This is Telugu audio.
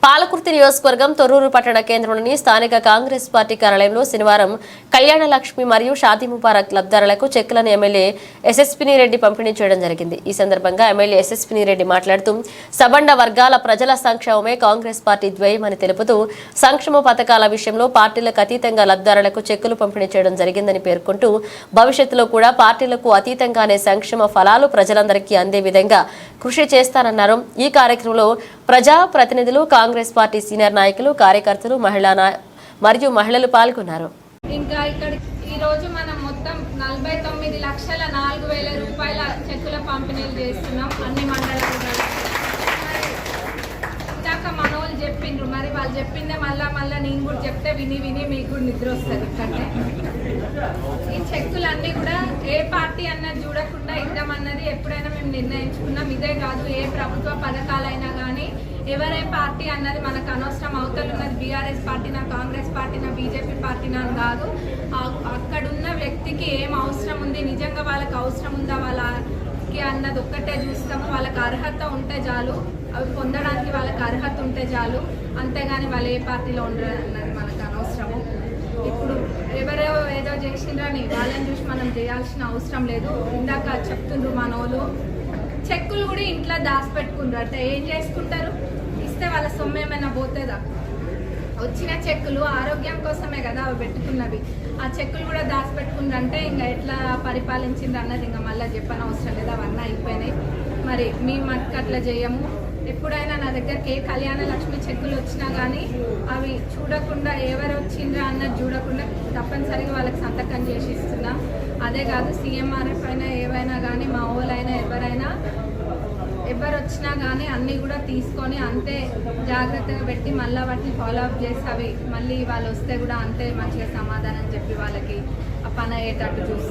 పాలకుర్తి నియోజకవర్గం తొర్రూరు పట్టణ కేంద్రంలోని స్థానిక కాంగ్రెస్ పార్టీ కార్యాలయంలో శనివారం కళ్యాణ లక్ష్మి మరియు షాదీ ముబారక్ లబ్ధిదారులకు చెక్కులను ఎమ్మెల్యే ఎస్ఎస్పిని రెడ్డి పంపిణీ చేయడం జరిగింది. ఈ సందర్భంగా ఎమ్మెల్యే ఎస్ఎస్పిని రెడ్డి మాట్లాడుతూ సబండ వర్గాల ప్రజల సంక్షేమమే కాంగ్రెస్ పార్టీ ధ్యేయమని తెలుపుతూ సంక్షేమ పథకాల విషయంలో పార్టీలకు అతీతంగా లబ్ధిదారులకు చెక్కులు పంపిణీ చేయడం జరిగిందని పేర్కొంటూ భవిష్యత్తులో కూడా పార్టీలకు అతీతంగానే సంక్షేమ ఫలాలు ప్రజలందరికీ అందే విధంగా కృషి చేస్తానన్నారు. ఈ కార్యక్రమంలో ప్రజా ప్రతినిధులు, కాంగ్రెస్ పార్టీ సీనియర్ నాయకులు, కార్యకర్తలు, మరియు మహిళలు పాల్గొన్నారు. ఇంకా ఇక్కడ ఈ రోజు మనం మొత్తం 49,04,000 రూపాయల చెక్కుల పంపిణీలు చేస్తున్నాం అన్ని మండలాలు. ఇందాక మనోళ్ళు చెప్పిండ్రు, మరి వాళ్ళు చెప్పిందే మళ్ళా నేను కూడా చెప్తే విని మీకు కూడా నిద్ర వస్తుంది. ఇక్కడనే ఈ చెక్కులన్నీ కూడా ఏ పార్టీ అన్నది చూడకుండా ఇద్దామన్నది ఎప్పుడైనా మేము నిర్ణయించుకున్నాం. ఇదే కాదు, ఏ ప్రభుత్వ పథకాలైనా కానీ ఎవరే పార్టీ అన్నది మనకు అనవసరం. అవతలున్నది బీఆర్ఎస్ పార్టీనా, కాంగ్రెస్ పార్టీనా, బీజేపీ పార్టీనా అని కాదు. అక్కడున్న వ్యక్తికి ఏం అవసరం ఉంది, నిజంగా వాళ్ళకి అవసరం ఉందా వాళ్ళకి అన్నది ఒక్కటే చూస్తాము. వాళ్ళకి అర్హత ఉంటే చాలు, అవి పొందడానికి వాళ్ళకి అర్హత ఉంటే చాలు. అంతేగాని వాళ్ళు ఏ పార్టీలో ఉండరు అన్నది మనకు అనవసరము. ఇప్పుడు ఎవరో ఏదో చేసిండ్రని వాళ్ళని చూసి మనం చేయాల్సిన అవసరం లేదు. ఇందాక చెప్తుండ్రు మనోళ్ళు చెక్కులు కూడా ఇంట్లో దాచిపెట్టుకుంటారు. అంటే ఏం చేసుకుంటారు? ఇస్తే వాళ్ళ సొమ్ము ఏమైనా పోతుందా? వచ్చిన చెక్కులు ఆరోగ్యం కోసమే కదా అవి పెట్టుకున్నవి. ఆ చెక్కులు కూడా దాచిపెట్టుకుంటారు. అంటే ఇంకా ఎట్లా పరిపాలించింది అన్నది ఇంకా మళ్ళీ చెప్పనవసరం లేదు, అవన్నీ అయిపోయినాయి. మరి మేము మటుకు అట్లా చేయము. ఎప్పుడైనా నా దగ్గరికి ఏ కళ్యాణ లక్ష్మి చెక్కులు వచ్చినా కానీ అవి చూడకుండా ఎవరు వచ్చిండ్రా అన్నది చూడకుండా తప్పనిసరిగా వాళ్ళకి సంతకం చేసి ఇస్తున్నా. అదే కాదు, సీఎంఆర్ఎఫ్ అయినా ఏవైనా కానీ మా ఊళ్ళైనా ఎవరు వచ్చినా కానీ అన్నీ కూడా తీసుకొని అంతే జాగ్రత్తగా పెట్టి మళ్ళీ వాటిని ఫాలో అప్ చేసి అవి మళ్ళీ వాళ్ళు వస్తే కూడా అంతే మంచిగా సమాధానం చెప్పి వాళ్ళకి ఆ పని అయ్యేటట్టు చూస్తున్నాం.